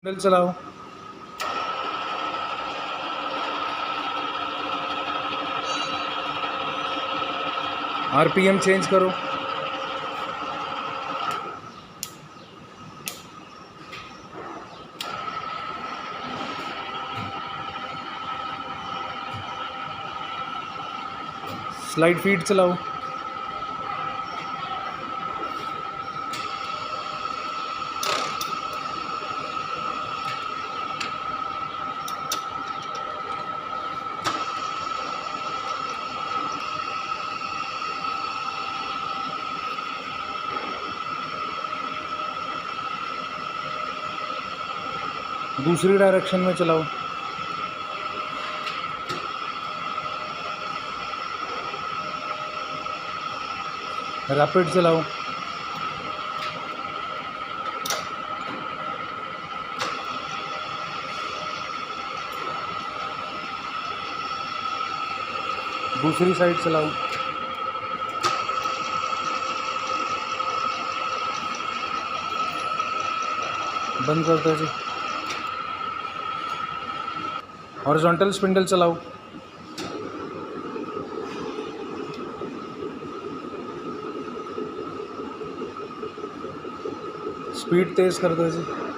Handle चलाओ। RPM change करो। Slide feed चलाओ। दूसरी डायरेक्शन में चलाओ। रैपिड चलाओ। दूसरी साइड चलाओ। बंद कर दो जी। हॉरिजॉन्टल स्पिंडल चलाओ। स्पीड तेज कर दो जी।